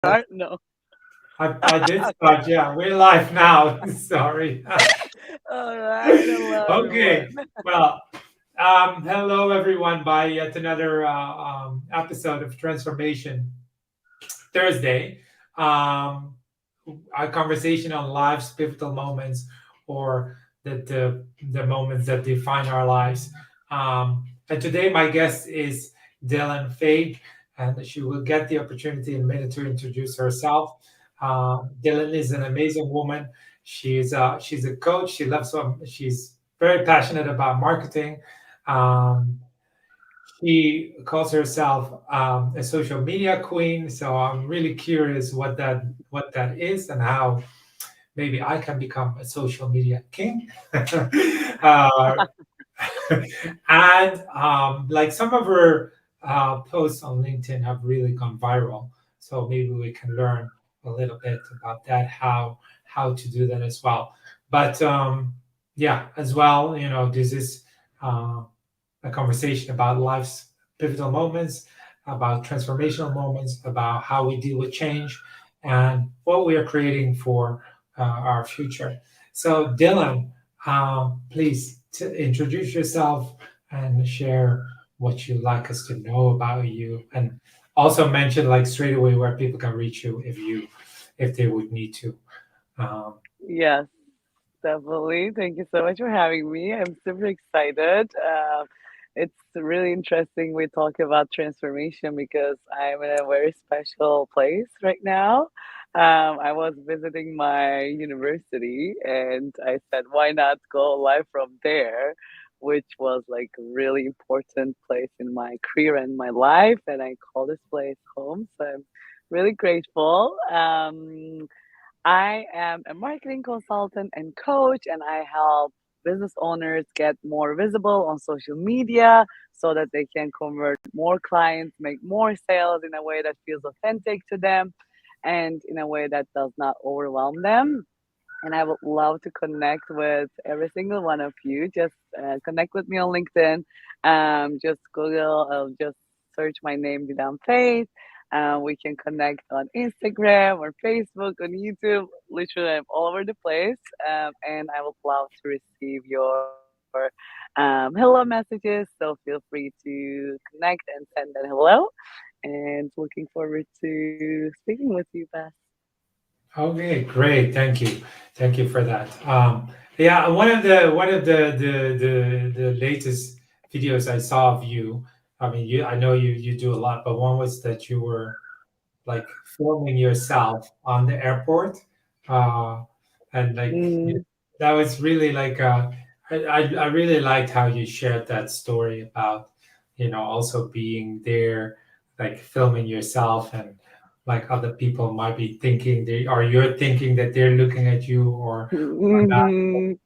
Start? No. I did start. Yeah, we're live now. Sorry. All right. Hello, Okay. everyone. Well, hello everyone. By yet another episode of Transformation Thursday. Um, our conversation on life's pivotal moments, or the moments that define our lives. And today, my guest is Dylan Faig, and she will get the opportunity in a minute to introduce herself. Dylan is an amazing woman. She's a coach. She's very passionate about marketing. Um, she calls herself a social media queen. So I'm really curious what that is and how maybe I can become a social media king. uh, and like some of her posts on LinkedIn have really gone viral. So maybe we can learn a little bit about that, how to do that as well. But yeah, as well, this is uh, a conversation about life's pivotal moments, about transformational moments, about how we deal with change, and what we are creating for our future. So, Dylan, please introduce yourself and share what you'd like us to know about you, and also mention like straight away where people can reach you if they would need to. Um, Yes, definitely. Thank you so much for having me. I'm super excited. It's really interesting we talk about transformation because I'm in a very special place right now. I was visiting my university and I said, why not go live from there? Which was like a really important place in my career and my life. And I call this place home. So I'm really grateful. I am a marketing consultant and coach, and I help business owners get more visible on social media so that they can convert more clients, make more sales in a way that feels authentic to them and in a way that does not overwhelm them. And I would love to connect with every single one of you. Just connect with me on LinkedIn. Just Google, just search my name, Vidam Faith. We can connect on Instagram or Facebook, on YouTube. Literally, I'm all over the place. And I would love to receive your hello messages. So feel free to connect and send that hello. And looking forward to speaking with you, Beth. Okay, great. Thank you for that. Yeah, one of the latest videos I saw of you. I mean, I know you do a lot, but one was that you were like filming yourself on the airport, uh, and like Mm, that was really like I really liked how you shared that story about also being there, like filming yourself, and like other people might be thinking they or you're thinking that they're looking at you or not. mhm.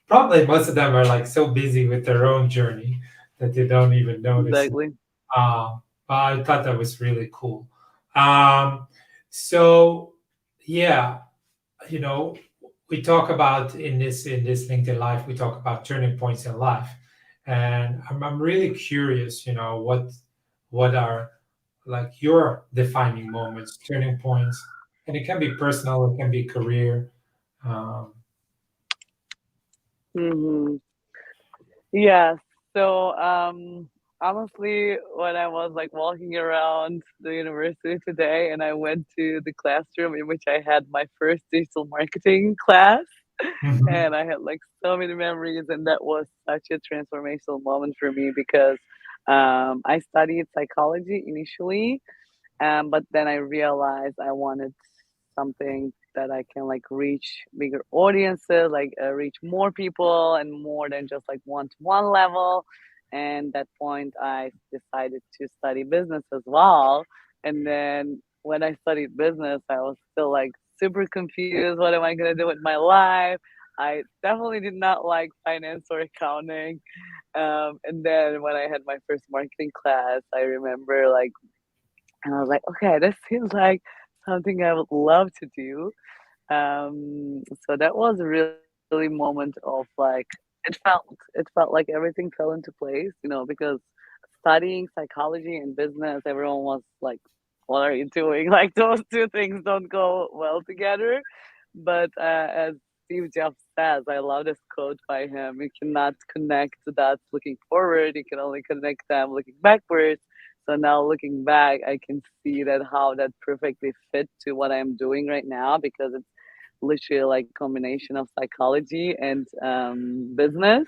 Probably most of them are like so busy with their own journey that they don't even notice it. Exactly. But I thought that was really cool. Um, so yeah, you know, we talk about in this LinkedIn life, we talk about turning points in life, and I'm really curious, what are like your defining moments, turning points, and it can be personal, it can be career. Um, Mhm. Yeah. So, honestly, when I was like walking around the university today and I went to the classroom in which I had my first digital marketing class, mhm, and I had like so many memories, and that was such a transformational moment for me because I studied psychology initially, but then I realized I wanted something that I can like reach bigger audiences, like reach more people and more than just like one to one level. And that point, I decided to study business as well. And then when I studied business, I was still like super confused. What am I going to do with my life? I definitely did not like finance or accounting. And then when I had my first marketing class, I remember like and I was like, okay, this seems like something I would love to do. So that was a really moment of like it felt like everything fell into place, because studying psychology and business, everyone was like what are you doing? Like those two things don't go well together. But as Steve Jobs says, I love this quote by him. You cannot connect the dots looking forward. You can only connect them looking backwards. So now looking back, I can see that how that perfectly fit to what I'm doing right now because it's literally like combination of psychology and business.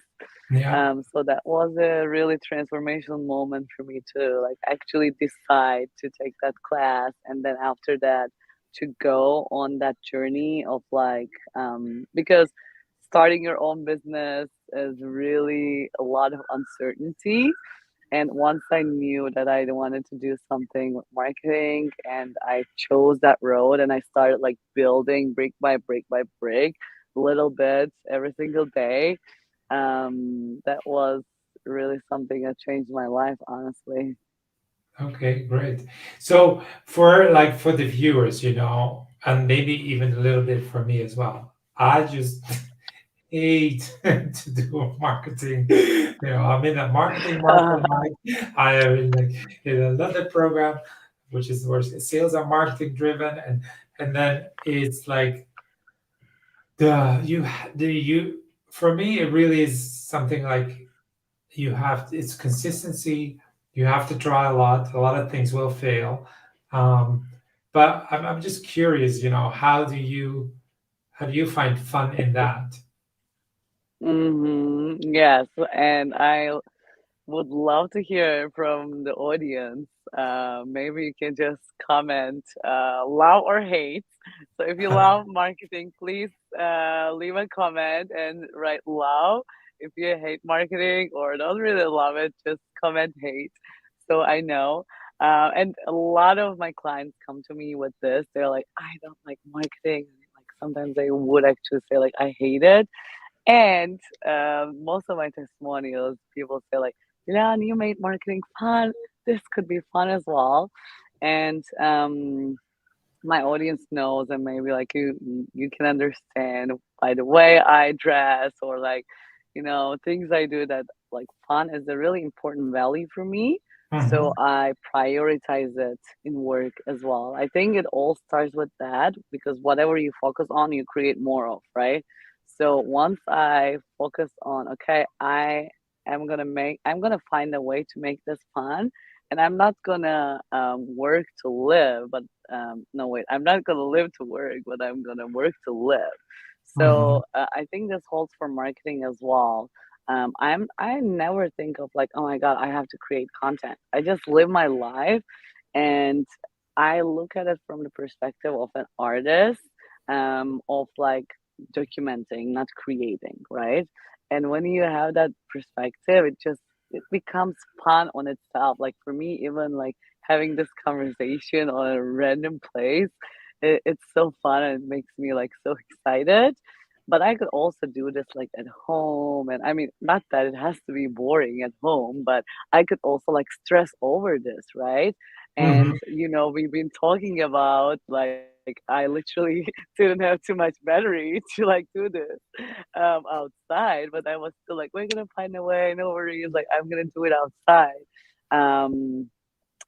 Yeah. So that was a really transformational moment for me to like actually decide to take that class, and then after that to go on that journey of like because starting your own business is really a lot of uncertainty. And once I knew that I wanted to do something with marketing and I chose that road and I started like building brick by brick, little bits every single day, that was really something that changed my life, honestly. Okay, great. So for like for the viewers, and maybe even a little bit for me as well, I just hate to do marketing. I'm in a marketing mastermind. I am in another program, which is where sales are marketing driven, and then it's like the you the you for me it really is something like it's consistency. You have to try a lot of things will fail, um, but I'm just curious, how do you find fun in that? Yes, and I would love to hear from the audience. Maybe you can just comment love or hate. So if you love marketing, please leave a comment and write love. If you hate marketing or don't really love it, just comment hate. So I know. And a lot of my clients come to me with this. They're like, I don't like marketing. Like sometimes they would actually say like, I hate it. And most of my testimonials, people say like, "Leon, you made marketing fun. This could be fun as well." And my audience knows, and maybe like you can understand by the way I dress or like things I do that like fun is a really important value for me. So Hmm. I prioritize it in work as well. I think it all starts with that because whatever you focus on you create more of, right? So once I focus on, okay, I'm gonna find a way to make this fun, and I'm not gonna work to live, but no, wait, I'm not gonna live to work, but I'm gonna work to live. Hmm. So I think this holds for marketing as well. I never think of like, oh my God, I have to create content. I just live my life, and I look at it from the perspective of an artist, of like documenting, not creating, right? And when you have that perspective, it becomes fun on itself. Like for me, even like having this conversation on a random place, it's so fun and it makes me like so excited. But I could also do this like at home, and I mean, not that it has to be boring at home, but I could also like stress over this, right? Hmm. And we've been talking about like I literally didn't have too much battery to like do this outside, but I was still like, we're gonna find a way, no worries, like I'm gonna do it outside. Um,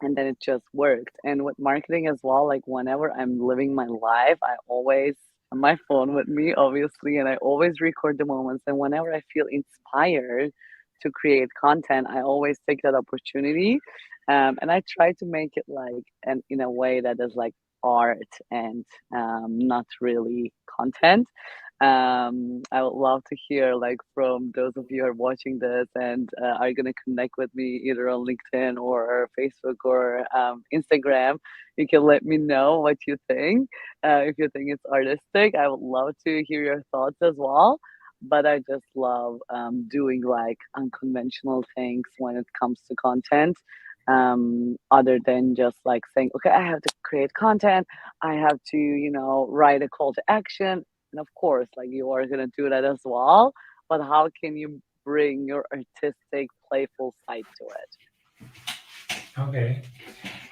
and then it just worked. And with marketing as well, like whenever I'm living my life, I always have my phone with me, obviously, and I always record the moments. And whenever I feel inspired to create content, I always take that opportunity. And I try to make it like and in a way that is like art and not really content. I would love to hear like from those of you who are watching this and are gonna connect with me either on LinkedIn or Facebook or Instagram. You can let me know what you think. If you think it's artistic, I would love to hear your thoughts as well. But I just love doing like unconventional things when it comes to content. Other than just like saying, okay, I have to create content, I have to, write a call to action, and of course, like you are gonna do that as well. But how can you bring your artistic, playful side to it? Okay.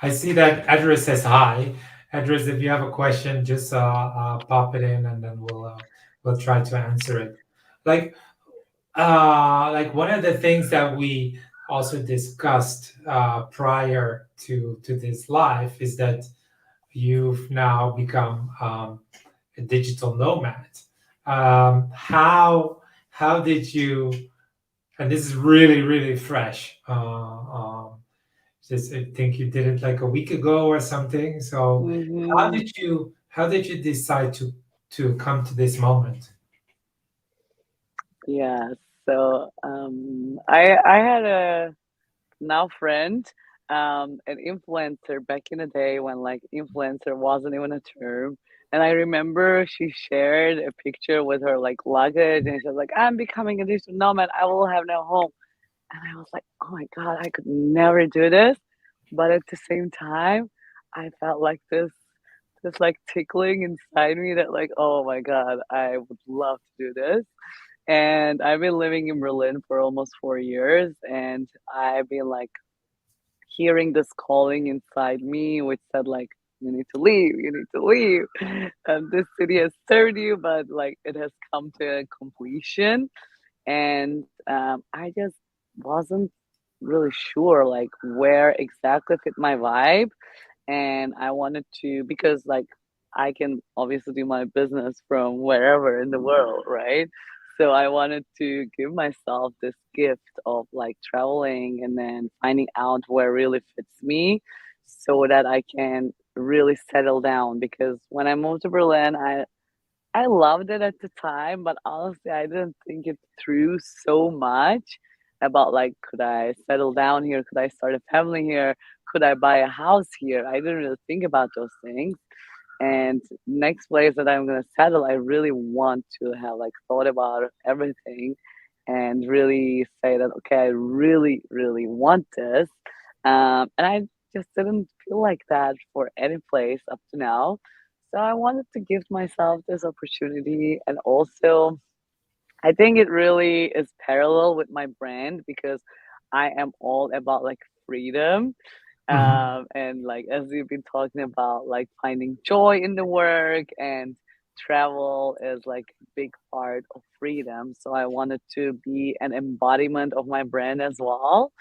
I see that Edris says hi. Edris, if you have a question, just pop it in, and then we'll try to answer it. Like like one of the things that we also discussed prior to this live is that you've now become a digital nomad. How did you? And this is really really fresh. Just I think you did it like a week ago or something. So Hmm. how did you decide to come to this moment? Yeah. So I had a now friend, an influencer back in the day when like influencer wasn't even a term. And I remember she shared a picture with her like luggage, and she was like, "I'm becoming a digital nomad. I will have no home." And I was like, "Oh my god, I could never do this." But at the same time, I felt like this like tickling inside me that like, "Oh my god, I would love to do this." And I've been living in Berlin for almost 4 years, and I've been like hearing this calling inside me, which said like, "You need to leave, you need to leave." And this city has served you, but like it has come to a completion. And I just wasn't really sure like where exactly fit my vibe, and I wanted to because like I can obviously do my business from wherever in the world, right? So I wanted to give myself this gift of like traveling and then finding out where really fits me so that I can really settle down because when I moved to Berlin, I loved it at the time, but honestly, I didn't think it through so much about like, could I settle down here? Could I start a family here? Could I buy a house here? I didn't really think about those things. And next place that I'm gonna settle, I really want to have like thought about everything and really say that okay, I really, really want this. And I just didn't feel like that for any place up to now. So I wanted to give myself this opportunity and also I think it really is parallel with my brand because I am all about like freedom, Mhm. and like as we've been talking about like finding joy in the work and travel is like a big part of freedom, so I wanted to be an embodiment of my brand as well.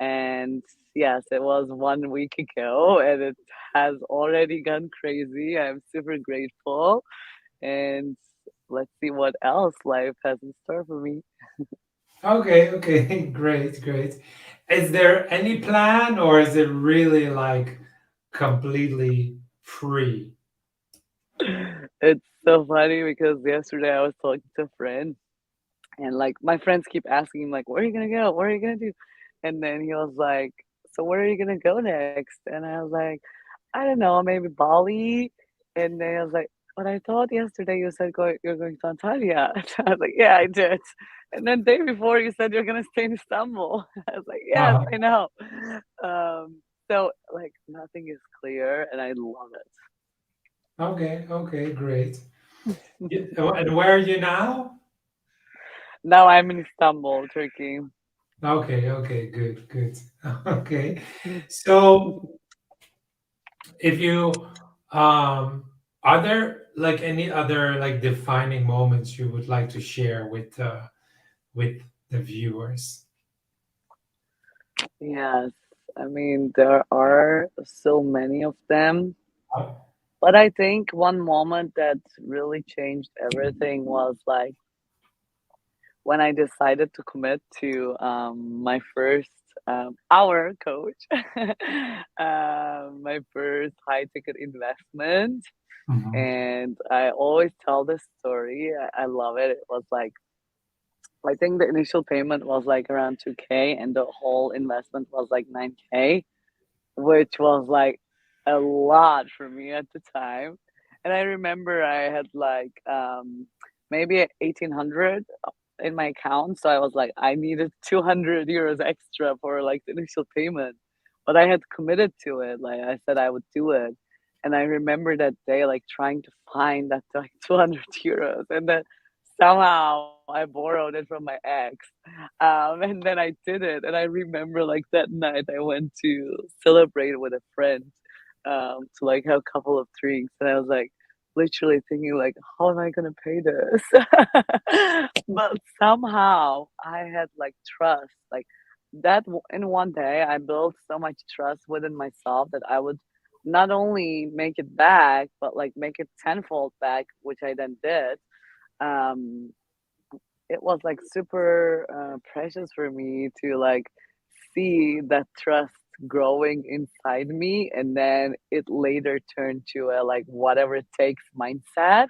And yes, it was 1 week ago and it has already gone crazy. I'm super grateful, and let's see what else life has in store for me. Okay, okay, great, great. Is there any plan or is it really like completely free? It's so funny because yesterday I was talking to a friend, and like my friends keep asking him like, "Where are you gonna go? What are you gonna do?" And then he was like, "So where are you gonna go next?" And I was like, "I don't know, maybe Bali." And then I was like, "But I thought yesterday you said you're going to Antalya." So I was like, "Yeah, I did." And then day before you said you're gonna stay in Istanbul. I was like, "Yes, Uh-huh. I know." So like nothing is clear, and I love Okay, okay, great. it. And where are you now? Now I'm in Istanbul, Turkey. Okay, okay, good, good. Okay. So if you are there like any other like defining moments you would like to share with the viewers? Yes, I mean, there are so many of them, Uh, but I think one moment that really changed everything was like when I decided to commit to my first our coach, my first high ticket investment. mhm, And I always tell this story. I love it. It was like I think the initial payment was like around 2K and the whole investment was like 9K, which was like a lot for me at the time. And I remember I had like maybe 1800 in my account, so I was like I needed 200 euros extra for like the initial payment. But I had committed to it. Like I said I would do it. And I remember that day like trying to find that like 200 euros, and then somehow I borrowed it from my ex. And then I did it, and I remember like that night I went to celebrate with a friend, to like have a couple of drinks, and I was like literally thinking like, how am I gonna pay this? But somehow I had like trust. Like in one day I built so much trust within myself that I would not only make it back, but like make it tenfold back, which I then did. Um, it was like super precious for me to like see that trust growing inside me, and then it later turned to a like whatever it takes mindset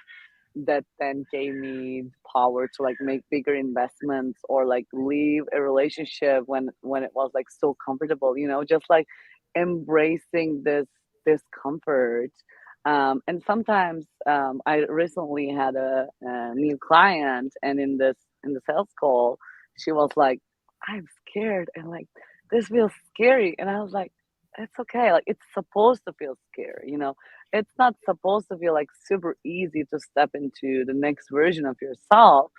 that then gave me power to like make bigger investments or like leave a relationship when it was like so comfortable, just like embracing this discomfort. And sometimes I recently had a new client, and in the sales call she was like, I'm scared, and like this feels scary, and I was like, it's okay, like it's supposed to feel scary, it's not supposed to feel like super easy to step into the next version of yourself.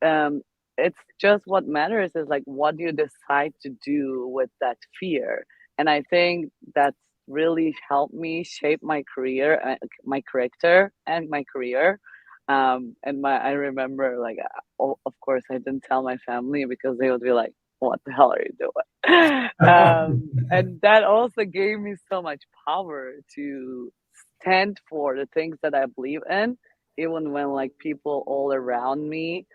um, it's just what matters is like what you decide to do with that fear. And I think that's really helped me shape my career, my character, and my career. And my I remember like, of course, I didn't tell my family because they would be like, "What the hell are you doing?" And that also gave me so much power to stand for the things that I believe in, even when like people all around me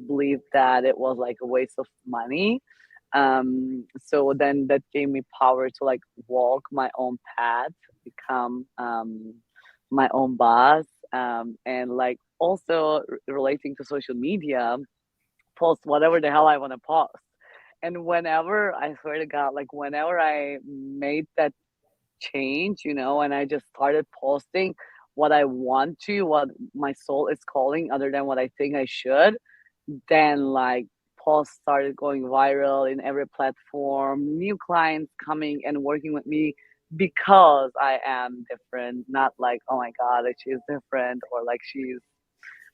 believed that it was like a waste of money. So then that gave me power to like walk my own path, become my own boss, and like also relating to social media, post whatever the hell I want to post. And whenever, I swear to God, like whenever I made that change, and I just started posting what I want to, what my soul is calling, other than what I think I should, then like posts started going viral in every platform, new clients coming and working with me because I am different, not like, oh my God, like she's different or like she's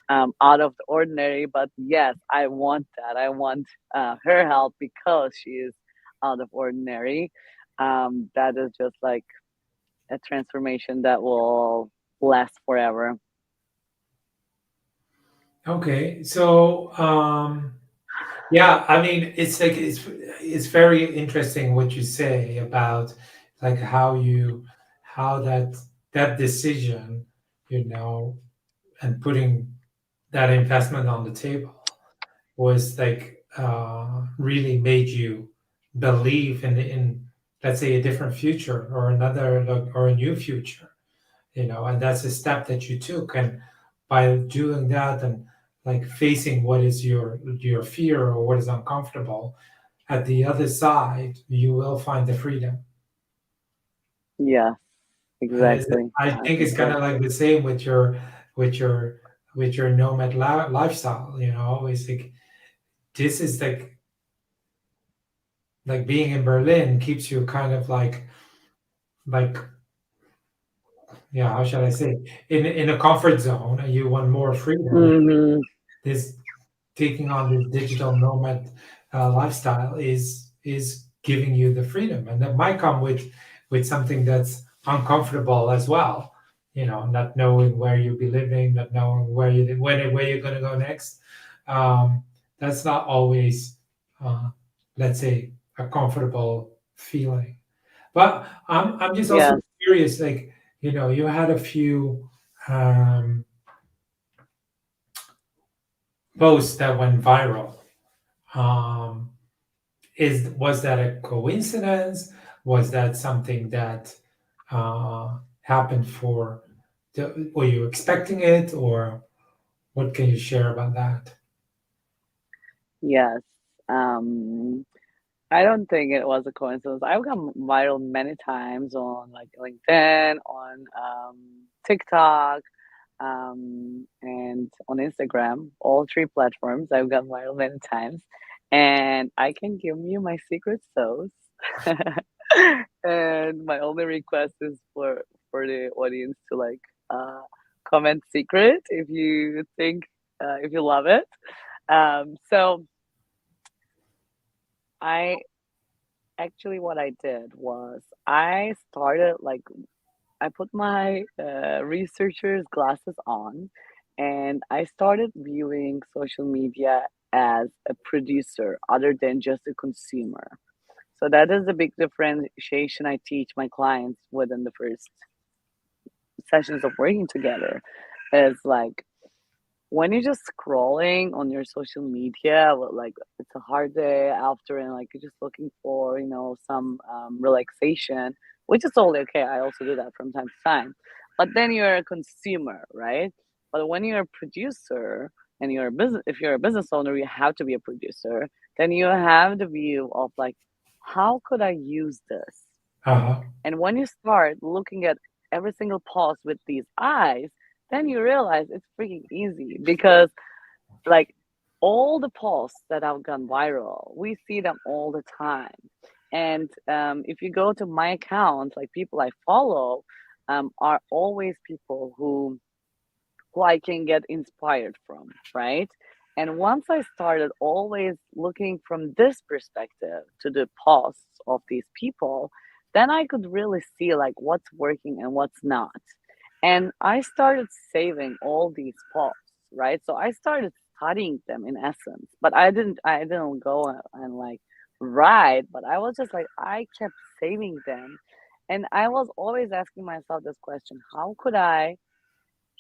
out of the ordinary. But yes, I want that. I want her help because she is out of ordinary. That is just like a transformation that will last forever. Okay, so yeah, I mean, it's like it's very interesting what you say about like how that decision, you know, and putting that investment on the table was like really made you believe in let's say a different future or another or a new future, and that's a step that you took, and by doing that and like facing what is your fear or what is uncomfortable, at the other side you will find the freedom. Yes, And exactly. I think it's kind of like Exactly. the same with your with your nomad lifestyle, it's like this is like being in Berlin keeps you kind of like yeah, how should I say, in a comfort zone, and you want more freedom. Hmm. This taking on this digital nomad lifestyle is giving you the freedom, and that might come with something that's uncomfortable as well. Not knowing where you'll be living, not knowing where you're going to go next. That's not always, uh, let's say, a comfortable feeling. But I'm just also Yes, curious, like you had a few um, posts that went viral. Um, is Was that a coincidence? Was that something that happened were you expecting it, or what can you share about that? yes. Um, I don't think it was a coincidence. I've gone viral many times on like LinkedIn, on TikTok, and on Instagram. All three platforms I've gone viral many times, and I can give you my secret sauce. And my only request is for the audience to like uh, comment secret if you think if you love it. So I actually what I did was I started like I put my researcher's glasses on, and I started viewing social media as a producer other than just a consumer. So that is the big differentiation I teach my clients within the first sessions of working together. Is like when you're just scrolling on your social media, like it's a hard day after, and like you're just looking for, some relaxation, which is totally okay. I also do that from time to time. But then you're a consumer, right? But when you're a producer and you're a business, if you're a business owner, you have to be a producer. Then you have the view of like, how could I use this? Uh-huh. And when you start looking at every single post with these eyes, then you realize it's freaking easy because, like, all the posts that have gone viral, we see them all the time. And if you go to my account, like people I follow, are always people who I can get inspired from, right? And once I started always looking from this perspective to the posts of these people, then I could really see like what's working and what's not. And I started saving all these posts, right? So I started studying them in essence, but I didn't go and like write, but I was just like I kept saving them. And I was always asking myself this question, how could I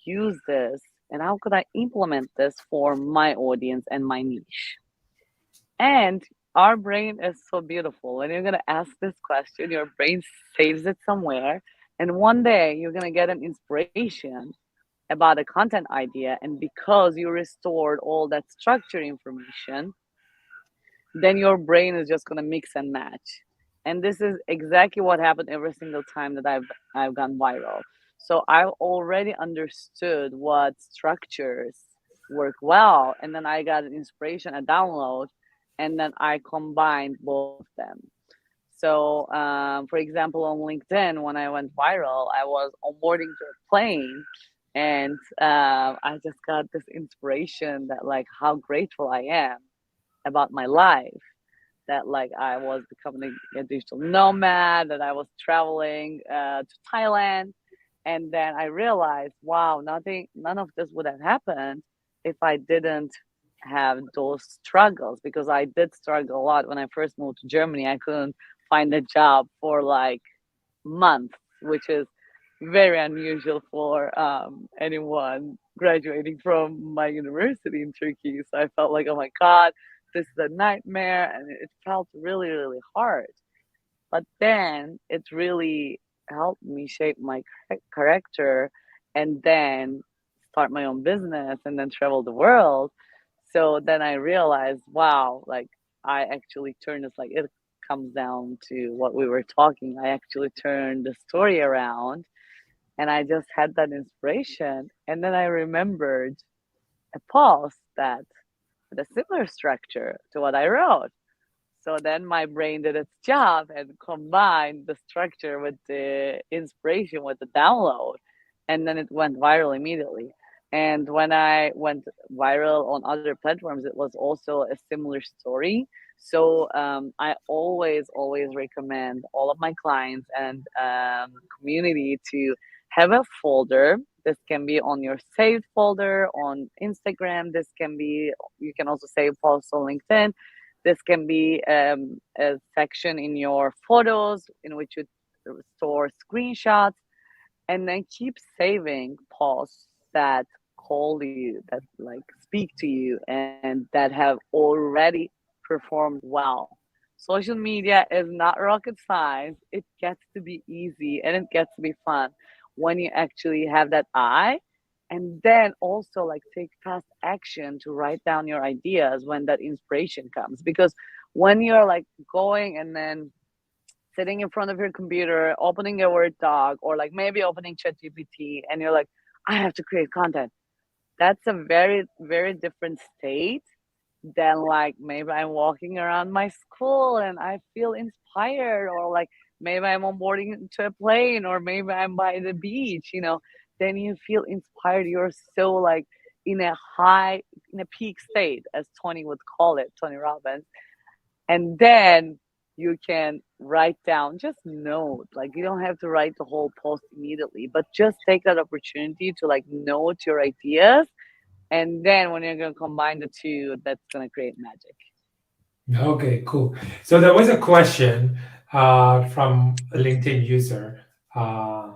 use this and how could I implement this for my audience and my niche? And our brain is so beautiful. When you're going to ask this question, your brain saves it somewhere. And one day you're going to get an inspiration about a content idea. And because you restored all that structure information, then your brain is just going to mix and match. And this is exactly what happened every single time that I've gone viral. So I've already understood what structures work well, and then I got an inspiration, a download, and then I combined both of them. So, for example, on LinkedIn, when I went viral, I was onboarding to a plane, and I just got this inspiration that like how grateful I am about my life, that like I was becoming a digital nomad, that I was traveling to Thailand, and then I realized, wow, none of this would have happened if I didn't have those struggles, because I did struggle a lot when I first moved to Germany. I couldn't find a job for like months, which is very unusual for anyone graduating from my university in Turkey. So I felt like, oh my God, this is a nightmare. And it felt really, really hard. But then it really helped me shape my character and then start my own business and then travel the world. So then I realized, wow, like I actually turned this, like it comes down to what we were talking. I actually turned the story around and I just had that inspiration. And then I remembered a post that had a similar structure to what I wrote. So then my brain did its job and combined the structure with the inspiration with the download. And then it went viral immediately. And when I went viral on other platforms, it was also a similar story. So I always recommend all of my clients and community to have a folder. This can be on your saved folder on Instagram. This can be, you can also save posts on LinkedIn. This can be a section in your photos in which you store screenshots, and then keep saving posts that call you, that like speak to you, and that have already performed well. Social media is not rocket science. It gets to be easy and it gets to be fun when you actually have that eye, and then also like take fast action to write down your ideas when that inspiration comes. Because when you're like going and then sitting in front of your computer, opening a Word doc, or like maybe opening ChatGPT, and you're like, I have to create content. That's a very, very different state than like maybe I'm walking around my school and I feel inspired, or like maybe I'm onboarding to a plane, or maybe I'm by the beach, then you feel inspired. You're so like in a high, in a peak state, as Tony would call it, Tony Robbins. And then you can write down just note, like you don't have to write the whole post immediately, but just take that opportunity to like note your ideas, and then when you're going to combine the two, that's going to create magic. Okay, cool. So there was a question from a LinkedIn user. Uh,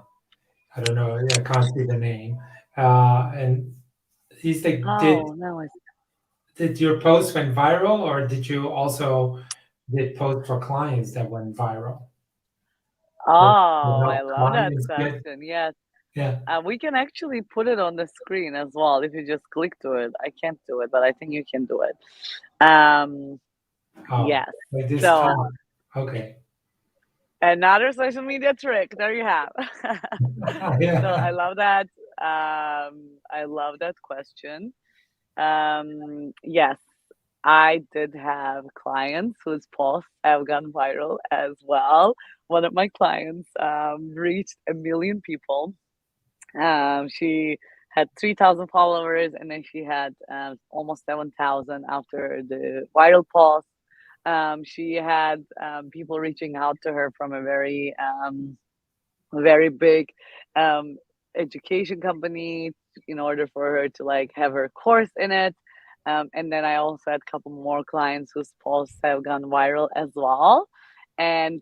I don't know, I can't see the name. And he's like, Oh, no, did your post went viral, or did you also did post for clients that went viral? To oh, I help love that clients get, question. Yes. yeah. We can actually put it on the screen as well if you just click to it. I can't do it, but I think you can do it. Um, Oh, yes. like this So time. Okay. another social media trick. There you have. So Yeah. I love that. I love that question. Yes, I did have clients whose posts have gone viral as well. One of my clients reached 1 million people. She had 3,000 followers, and then she had almost 7,000 after the viral post. She had people reaching out to her from a very big um, education company in order for her to like have her course in it. And then I also had a couple more clients whose posts have gone viral as well. And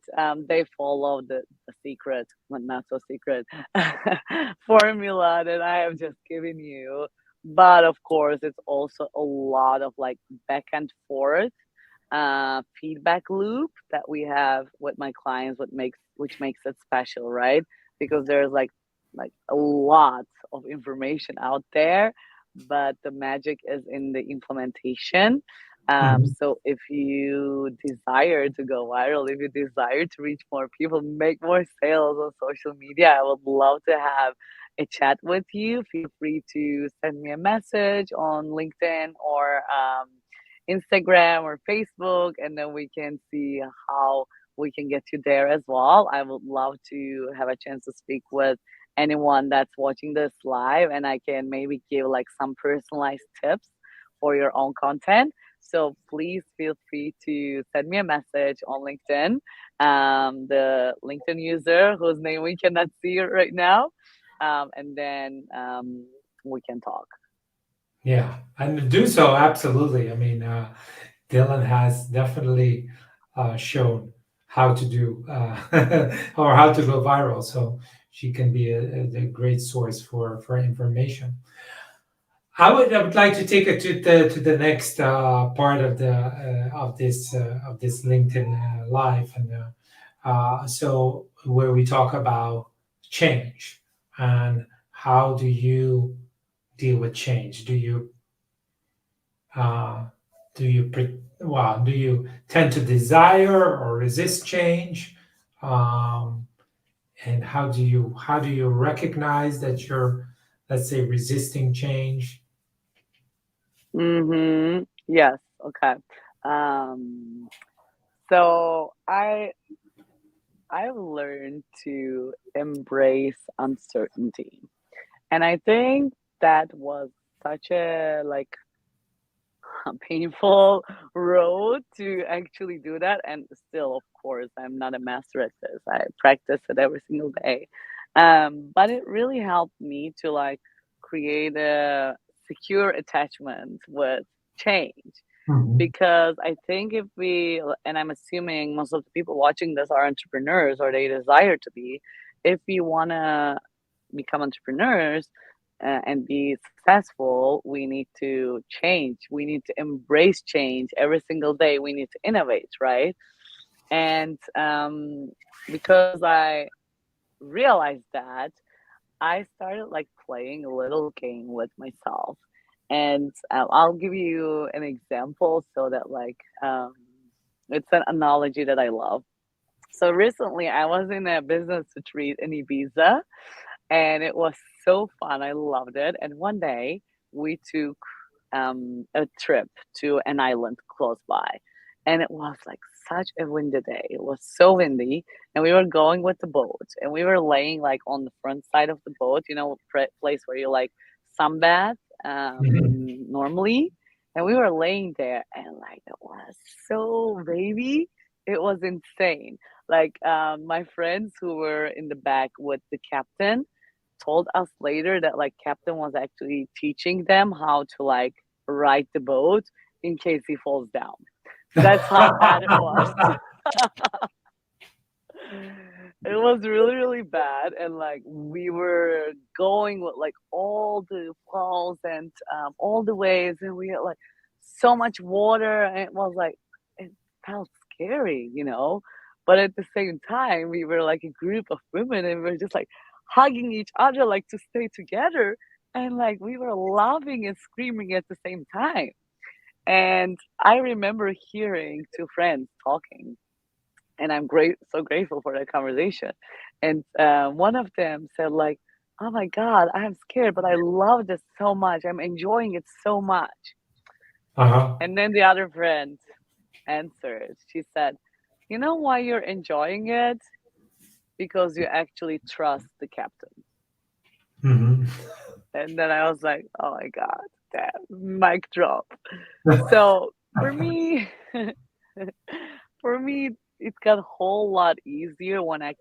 they follow the secret, well, not so secret, formula that I have just given you. But of course, it's also a lot of like back and forth feedback loop that we have with my clients, which makes it special, right? Because there's like a lot of information out there, but the magic is in the implementation. Mhm. So if you desire to go viral, if you desire to reach more people, make more sales on social media, I would love to have a chat with you. Feel free to send me a message on LinkedIn or Instagram or Facebook, and then we can see how we can get you there as well. I would love to have a chance to speak with anyone that's watching this live, and I can maybe give like some personalized tips for your own content. So please feel free to send me a message on LinkedIn. The LinkedIn user whose name we cannot see right now, and then we can talk. Yeah, and do so absolutely. I mean, Dylan has definitely shown how to do or how to go viral, so she can be a great source for information. I would like to take it to the next part of the of this LinkedIn live, and so where we talk about change and how do you deal with change? Uh, do you tend to desire or resist change? Um, and how do you recognize that you're, let's say, resisting change? Mm-hmm. Yes. Okay. Um, so I've learned to embrace uncertainty. And I think that was such a like painful road to actually do that. And still, of course, I'm not a master at this. I practice it every single day. But it really helped me to like create a secure attachment with change, Mhm. because I think if we, and I'm assuming most of the people watching this are entrepreneurs or they desire to be, if we want to become entrepreneurs and be successful, we need to change. We need to embrace change every single day. We need to innovate, right? And because I realized that, I started like playing a little game with myself. And I'll give you an example so that it's an analogy that I love. So recently I was in a business retreat in Ibiza, and it was so fun. I loved it. And one day we took a trip to an island close by, and it was like such a windy day. It was so windy, and we were going with the boat, and we were laying like on the front side of the boat, place where you like sunbath Mhm. normally. And we were laying there, and like it was so baby. It was insane. Like my friends who were in the back with the captain told us later that like captain was actually teaching them how to like ride the boat in case he falls down. That's how bad it was. It was really, really bad, and like we were going with like all the falls and all the waves, and we had like so much water, and it was like it felt scary, you know. But at the same time, we were like a group of women, and we were just like hugging each other, like to stay together, and like we were laughing and screaming at the same time. And I remember hearing two friends talking, and I'm so grateful for that conversation. And one of them said like, "Oh my God, I'm scared, but I love this so much. I'm enjoying it so much." Uh-huh. And then the other friend answered. She said, "You know why you're enjoying it? Because you actually trust the captain." Hmm. And then I was like, "Oh my God, that mic drop." So for me, for me, it got a whole lot easier when I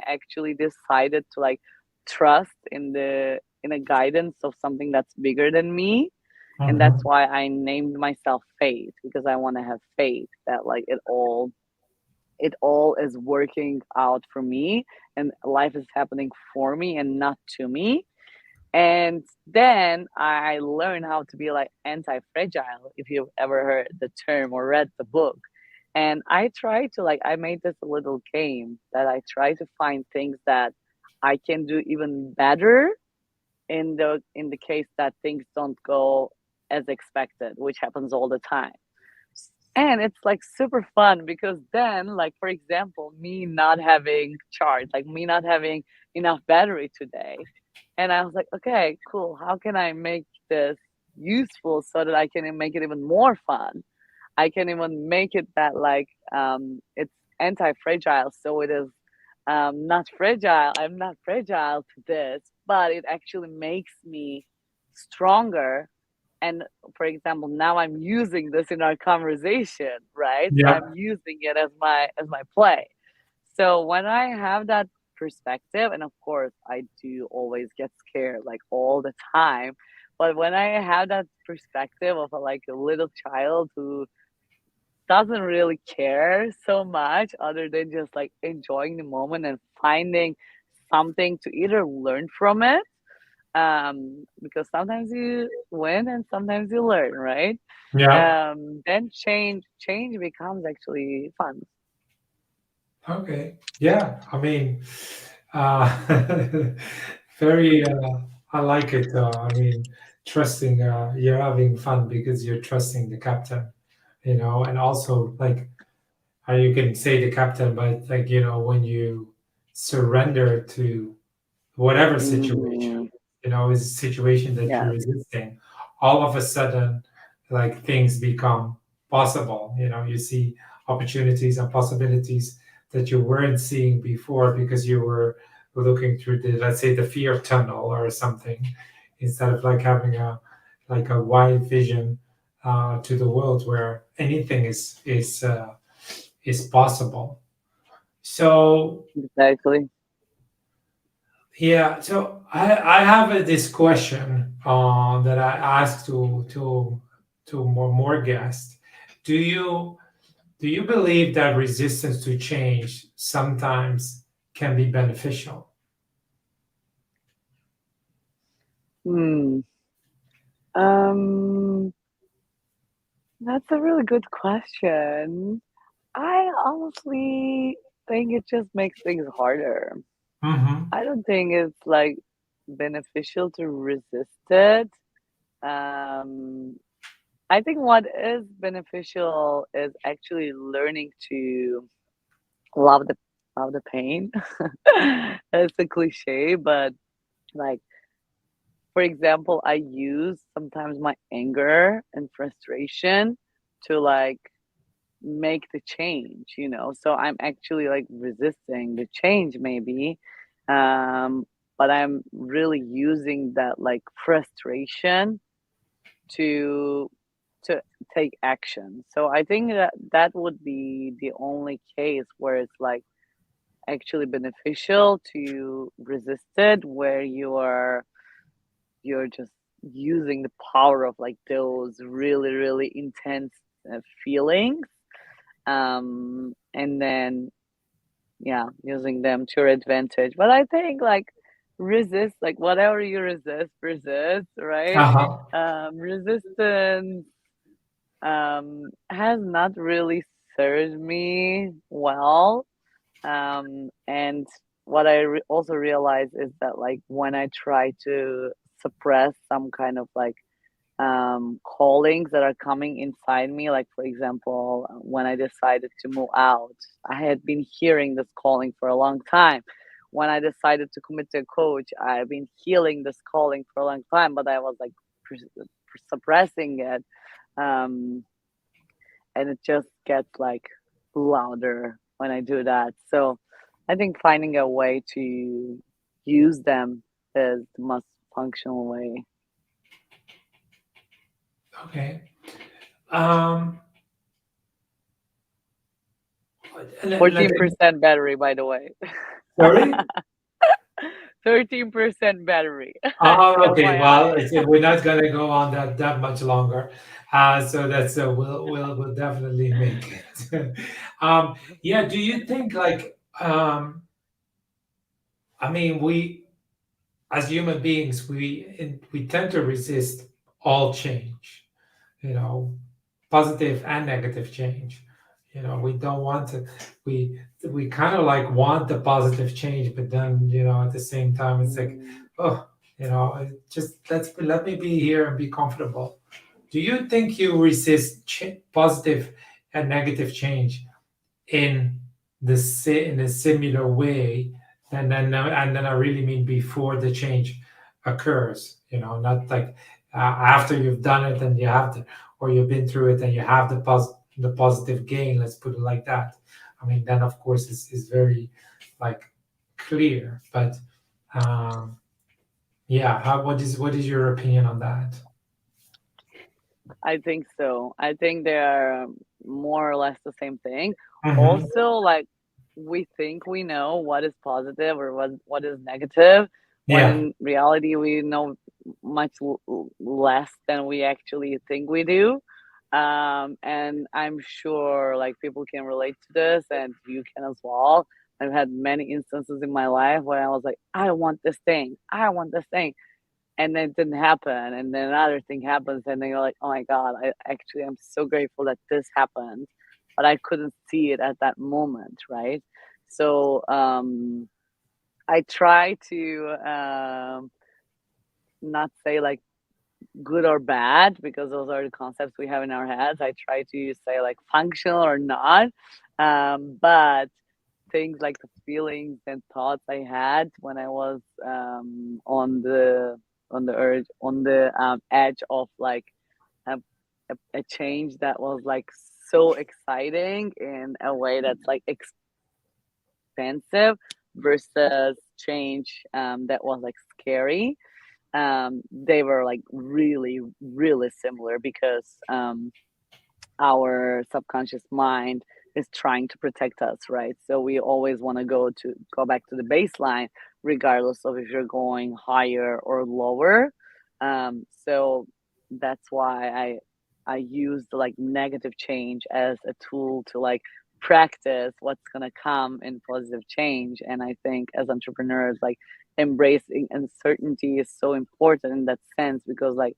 actually decided to like trust in a guidance of something that's bigger than me. And that's Hmm. why I named myself Faith, because I want to have faith that like it all is working out for me, and life is happening for me and not to me. And then I learned how to be like anti-fragile, if you've ever heard the term or read the book. And I try to like I made this a little game that I try to find things that I can do even better in the case that things don't go as expected, which happens all the time. And it's like super fun because then, like, for example, me not having charge, like me not having enough battery today. And I was like, okay, cool. How can I make this useful so that I can make it even more fun? I can even make it that, like, it's anti fragile. So it is not fragile. I'm not fragile to this, but it actually makes me stronger. And for example, now I'm using this in our conversation, right? So Yeah. I'm using it as my play. So when I have that perspective, and of course I do always get scared like all the time, but when I have that perspective of like a little child who doesn't really care so much other than just like enjoying the moment and finding something to either learn from it, because sometimes you win and sometimes you learn, right? Yeah. Then change becomes actually fun. Okay. Yeah. I mean, uh, very. I like it. I mean, trusting. You're having fun because you're trusting the captain. And also like how you can say the captain, but like when you surrender to whatever situation, Hmm. is a situation that you're Yes, resisting, all of a sudden, like things become possible. You see opportunities and possibilities that you weren't seeing before because you were looking through the, let's say, the fear tunnel or something, instead of like having a wide vision to the world where anything is possible. So exactly. yeah, so I have this question that I asked to more guests. Do you do you believe that resistance to change sometimes can be beneficial? Hmm. Um, that's a really good question. I honestly think it just makes things harder. Mm-hmm. I don't think it's like beneficial to resist it. Um, I think what is beneficial is actually learning to love the love the pain. It's a cliche, but like for example, I use sometimes my anger and frustration to like make the change, you know. So I'm actually like resisting the change maybe. Um, but I'm really using that like frustration to to take action. So I think that that would be the only case where it's like actually beneficial to resist it, where you're just using the power of like those really really intense feelings, and then yeah, using them to your advantage. But I think like resist, like whatever you resist, resist, right? Uh-huh. Resistance has not really served me well. And what I also realize is that like when I try to suppress some kind of like callings that are coming inside me, like for example, when I decided to move out, I had been hearing this calling for a long time. When I decided to commit to a coach, I've been healing this calling for a long time, but I was like suppressing it. Um, and it just gets like louder when I do that. So I think finding a way to use them is the most functional way. Okay. Um, let me, 14% battery, by the way. sorry? 13% battery. Oh, okay. Well, FYI. we're not gonna go on that much longer. So that's we'll definitely make it. Yeah. Do you think like I mean we as human beings we tend to resist all change. You know, positive and negative change. You know, we don't want to. We kind of like want the positive change, but then at the same time it's like, Mm, oh, just let me be here and be comfortable. Do you think you resist positive and negative change in in a similar way, and then I really mean before the change occurs, not like after you've done it and you have to, or you've been through it and you have the positive gain, let's put it like that. I mean, then of course it's very like clear, but um yeah, what is your opinion on that? I think so. I think they are more or less the same thing. Mm-hmm. Also, like we think we know what is positive or what is negative, when Yeah. in reality we know much less than we actually think we do. And I'm sure like people can relate to this, and you can as well. I've had many instances in my life where I was like, I want this thing, I want this thing, and then it didn't happen, and then another thing happens, and then you're like, oh my god, I actually am so grateful that this happened, but I couldn't see it at that moment, right? So I try to not say like good or bad, because those are the concepts we have in our heads. I try to say like functional or not, but things like the feelings and thoughts I had when I was on the edge of like a, a change that was like so exciting in a way that's like expensive, versus change that was like scary. They were like really really similar, because our subconscious mind is trying to protect us, right? So we always want to go back to the baseline, regardless of if you're going higher or lower. So that's why I use the like negative change as a tool to like practice what's gonna come in positive change. And I think as entrepreneurs, like embracing uncertainty is so important in that sense, because like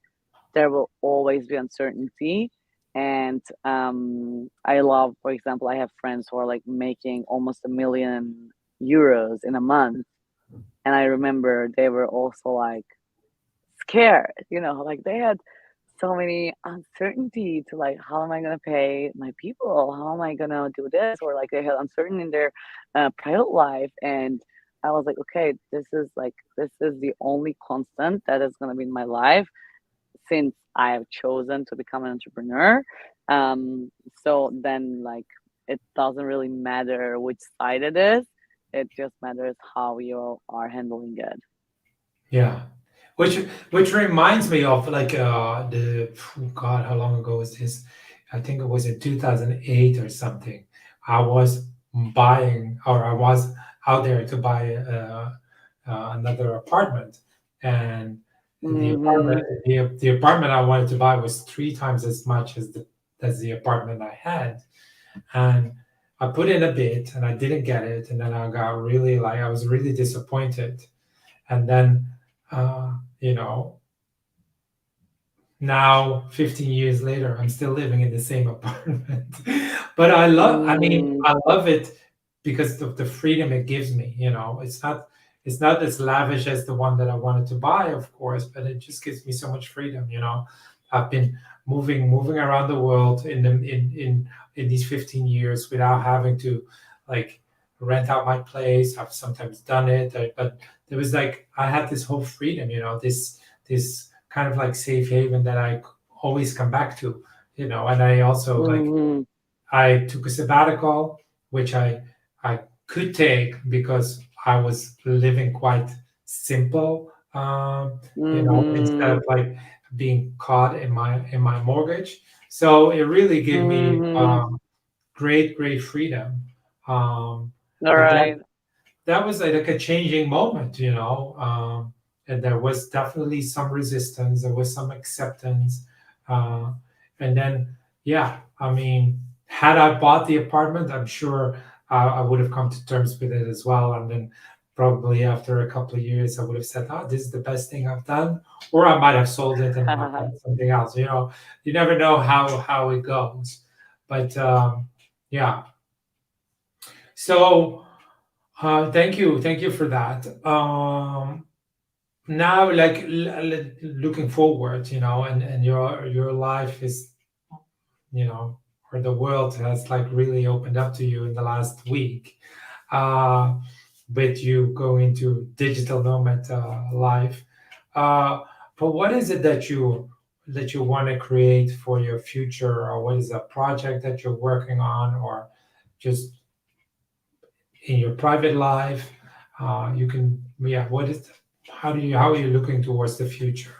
there will always be uncertainty. And I love, for example, I have friends who are like making almost 1 million euros in a month, and I remember they were also like scared, like they had so many uncertainty to like, how am I gonna pay my people, how am I gonna do this, or like they had uncertainty in their private life. And I was like, okay, this is the only constant that is gonna be in my life, since I have chosen to become an entrepreneur. So then, like, it doesn't really matter which side it is. It just matters how you are handling it. Yeah, which which reminds me of like oh God, how long ago was this? I think it was in 2008 or something. I was buying, or I was out there to buy another apartment, and the apartment Hmm. the apartment I wanted to buy was three times as much as the That's the apartment I had. And I put in a bid and I didn't get it. And then I got really like, I was really disappointed. And then, uh, you know, now 15 years later, I'm still living in the same apartment. But I mean, Mm, I love it because of the freedom it gives me. It's not as lavish as the one that I wanted to buy, of course, but it just gives me so much freedom. I've been moving around the world in these 15 years without having to like rent out my place. I've sometimes done it, but there was like I had this whole freedom, this kind of like safe haven that I always come back to, and I also like mhm, I took a sabbatical, which I could take because I was living quite simple, instead mhm, of like being caught in my mortgage. So it really gave me mhm. great freedom. Um, All but right. that was like a changing moment, and there was definitely some resistance, there was some acceptance, uh, and then, yeah, I mean, had I bought the apartment, I'm sure I would have come to terms with it as well, and then probably after a couple of years, I would have said, "Oh, this is the best thing I've done," or I might have sold it and bought something else. You never know how it goes, but yeah. So. Thank you for that. Now, like looking forward, and your life is, you know, or the world has like really opened up to you in the last week, uh, with you going to digital nomad life. Uh, but what is it that you want to create for your future, or what is a project that you're working on, or just in your private life? You can, yeah, how are you looking towards the future?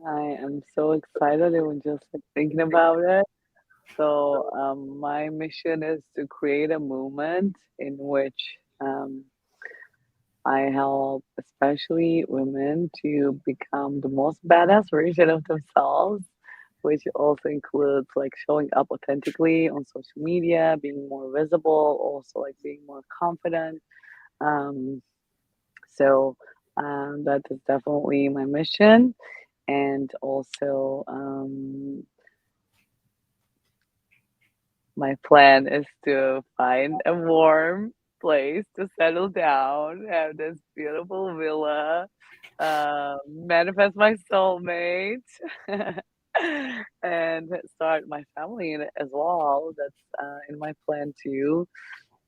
I am so excited even just like thinking about it. So, my mission is to create a movement in which I help, especially women, to become the most badass version of themselves, which also includes like showing up authentically on social media, being more visible, also like being more confident. Um, so that is definitely my mission. And also, my plan is to find a warm place to settle down, have this beautiful villa, manifest my soulmate, and start my family in it as well. That's in my plan too.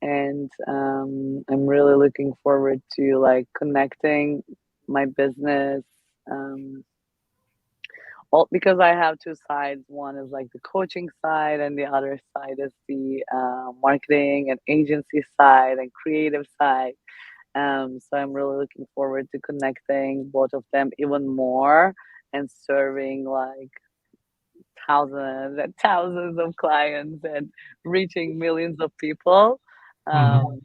And I'm really looking forward to like connecting my business. Um, well, because I have two sides. One is like the coaching side, and the other side is the marketing and agency side and creative side. So I'm really looking forward to connecting both of them even more and serving like thousands and thousands of clients and reaching millions of people. Mhm. Um,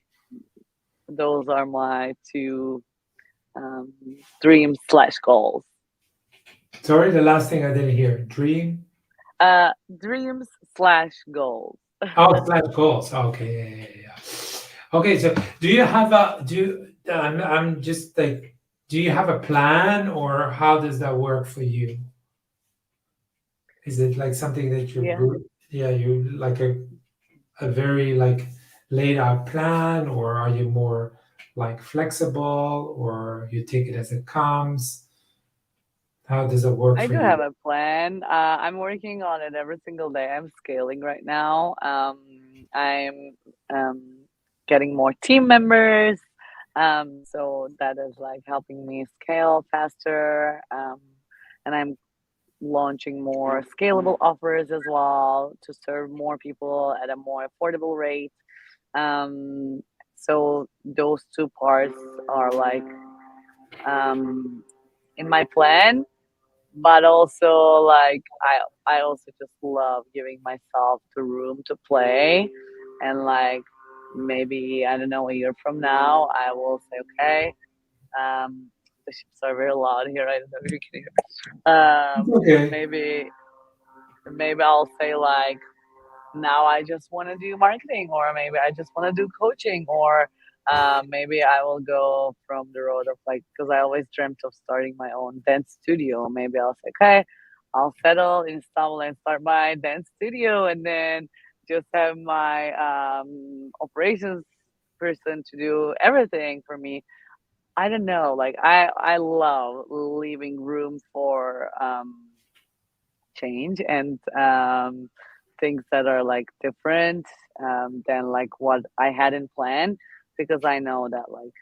those are my two um, dreams slash goals. Sorry, the last thing I didn't hear. Dream. Dreams slash goals. Oh, flat goals. Okay, yeah, yeah, yeah. Okay, so do you have a do you, I'm just like, do you have a plan, or how does that work for you? Is it like something that Yeah, yeah, you like a very like laid out plan, or are you more like flexible, or you take it as it comes? How does it work I for do you? have a plan. I'm working on it every single day. I'm scaling right now. I'm um, getting more team members. So that is like helping me scale faster. And I'm launching more scalable offers as well to serve more people at a more affordable rate. Um, so those two parts are like um, in my plan, but also like I also just love giving myself the room to play, and like maybe I don't know a year from now I will say okay, the ships are very loud here, I don't know if you can hear. It's okay. Maybe maybe I'll say like, now I just want to do marketing, or maybe I just want to do coaching, or maybe I will go from the road of like, because I always dreamt of starting my own dance studio. Maybe I'll say, okay, I'll settle in Istanbul and start my dance studio, and then just have my operations person to do everything for me. I don't know, like I love leaving room for change and things that are like different than like what I had in plan, because I know that like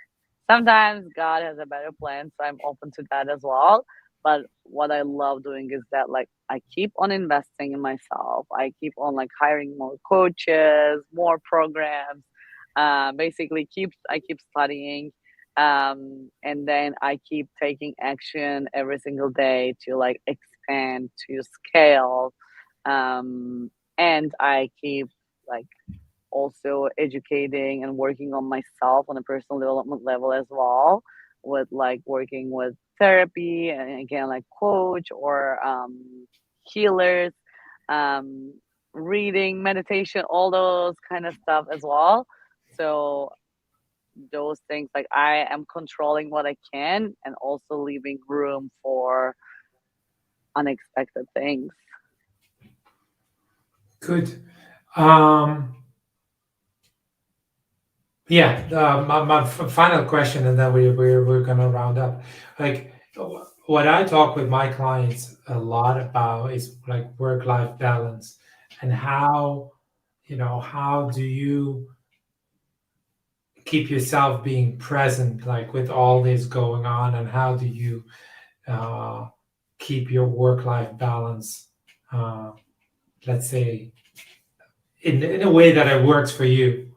sometimes God has a better plan, so I'm open to that as well. But what I love doing is that like I keep on investing in myself. I keep on like hiring more coaches, more programs. Basically, I keep studying, and then I keep taking action every single day to like expand, to scale, um, and I keep like also educating and working on myself on a personal development level as well, with like working with therapy and again like coach or healers, um, reading, meditation, all those kind of stuff as well. So those things, like I am controlling what I can and also leaving room for unexpected things. Good. Um, yeah. My final question, and then we're gonna round up. Like, what I talk with my clients a lot about is like work-life balance, and how, how do you keep yourself being present, like with all this going on, and how do you uh, keep your work-life balance, uh, let's say, in a way that it works for you.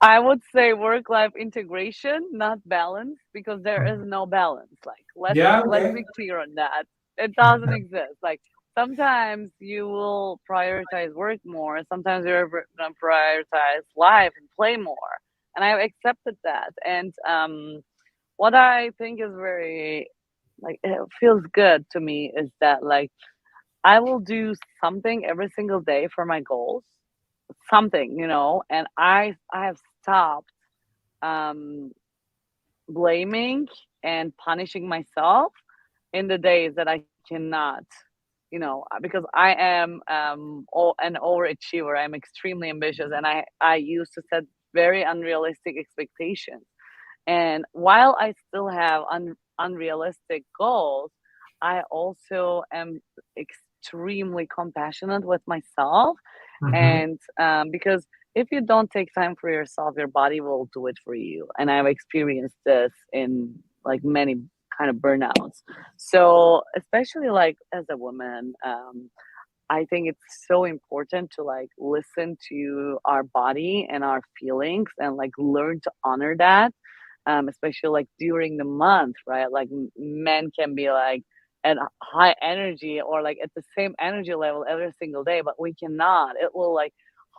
I would say work life integration, not balance, because there is Mhm. no balance. Like Yeah, let's okay. be clear on that. It doesn't exist. Like sometimes you will prioritize work more, sometimes you're gonna prioritize life and play more. And I've accepted that. And what I think is very like it feels good to me is that like I will do something every single day for my goals, something, and I have stopped um, blaming and punishing myself in the days that I cannot, because I am an overachiever. I'm extremely ambitious, and I used to set very unrealistic expectations. And while I still have unrealistic goals, I also am extremely compassionate with myself. Hmm. And because if you don't take time for yourself, your body will do it for you. And I've experienced this in like many kind of burnouts. So, especially like as a woman, I think it's so important to like listen to our body and our feelings and like learn to honor that, especially like during the month, right? Like men can be like at a high energy or like at the same energy level every single day, but we cannot. It will like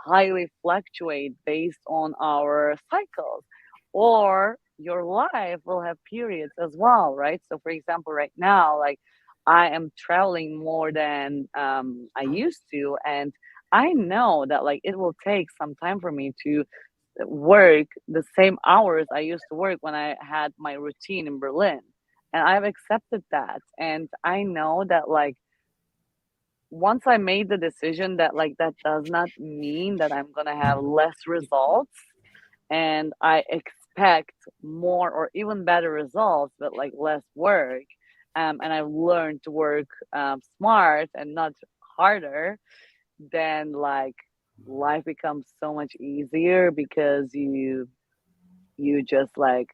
highly fluctuate based on our cycles. Or your life will have periods as well, right? So, for example, right now, like I am traveling more than I used to, and I know that like it will take some time for me to work the same hours I used to work when I had my routine in Berlin. And I've accepted that. And I know that like once I made the decision that like that does not mean that I'm gonna have less results, and I expect more or even better results, but like less work. And I've learned to work smart and not harder. Then like life becomes so much easier because you just like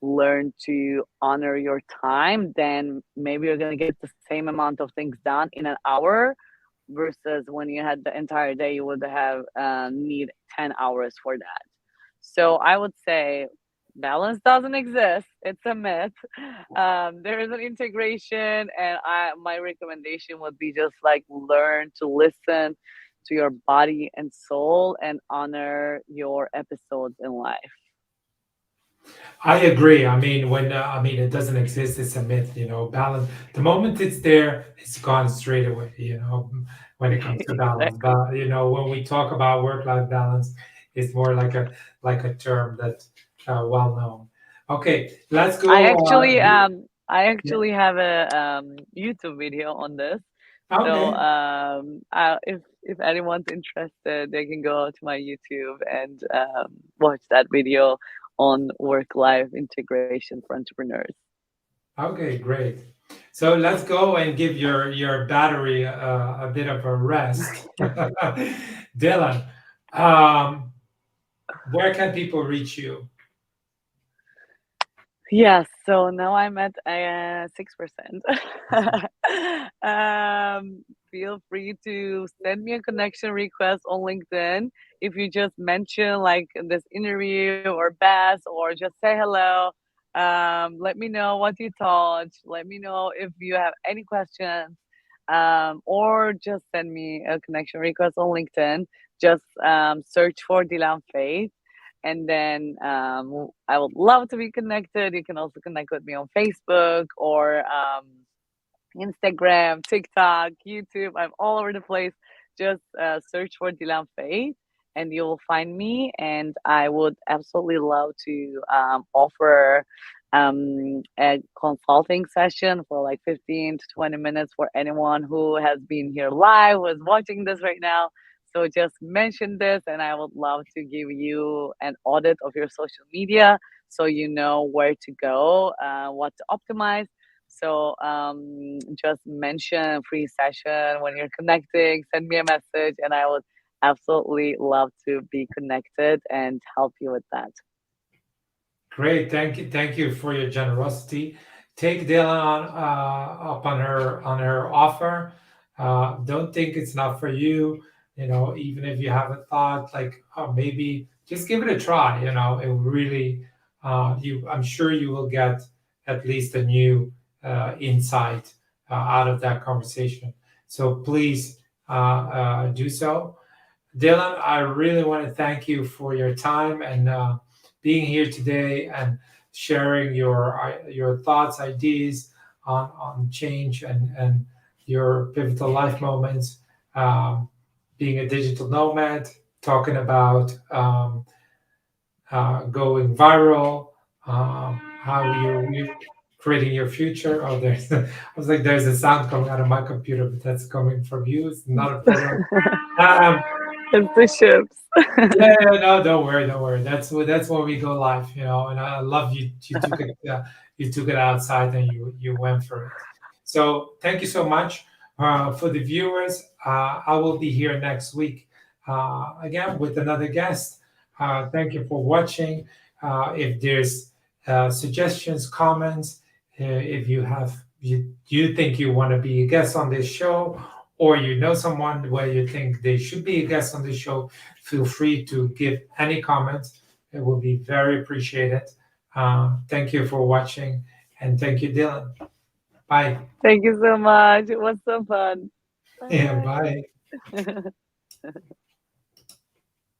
learn to honor your time. Then maybe you're gonna get the same amount of things done in an hour versus when you had the entire day you would have need 10 hours for that. So I would say balance doesn't exist, it's a myth. There is an integration, and my recommendation would be just like learn to listen to your body and soul and honor your episodes in life. I agree. I mean, when I mean it doesn't exist, it's a myth. You know, balance. The moment it's there, it's gone straight away. You know, when it comes to balance. Exactly. But you know, when we talk about work-life balance, it's more like a term that's well known. Okay, let's I go. actually I Yeah. actually have a YouTube video on this. So Okay. if anyone's interested, they can go to my YouTube and watch that video on work-life integration for entrepreneurs. Okay. Great. So let's go and give your battery a bit of a rest. Dylan, um, where can people reach you? Yes, so now I'm at 6%. Feel free to send me a connection request on LinkedIn. If you just mention like this interview or Bass or just say hello, let me know what you thought. Let me know if you have any questions, or just send me a connection request on LinkedIn. Just search for Dilan Faith, and then I would love to be connected. You can also connect with me on Facebook or Instagram, TikTok, YouTube. I'm all over the place. Just search for Dilan Faith and you will find me. And I would absolutely love to offer a consulting session for like 15 to 20 minutes for anyone who has been here live, who is watching this right now. So just mention this, and I would love to give you an audit of your social media so you know where to go, what to optimize. So just mention free session when you're connecting, send me a message, and I would absolutely love to be connected and help you with that. Great, thank you for your generosity. Take Dylan up on her offer. Don't think it's not for you. You know, even if you haven't thought, like, oh, maybe just give it a try. You know, it will really, I'm sure you will get at least a new insight out of that conversation. So please do so. Dylan, I really want to thank you for your time and being here today and sharing your thoughts, ideas on change and your pivotal life moments. Um, Being a digital nomad, talking about going viral, how you're creating your future. Oh, there's I was like, there's a sound coming out of my computer, but that's coming from you. It's not a problem. Um, It's the ships. yeah, yeah, no, don't worry, don't worry. That's when we go live, you know. And I love you. You took it outside and you went for it. So thank you so much for the viewers. I will be here next week again with another guest. Thank you for watching. If there's suggestions, comments, if you think you want to be a guest on this show, or you know someone where you think they should be a guest on this show, feel free to give any comments. It will be very appreciated. Thank you for watching, and thank you, Dylan. Bye. Thank you so much. It was so fun. Yeah, Bye. bye.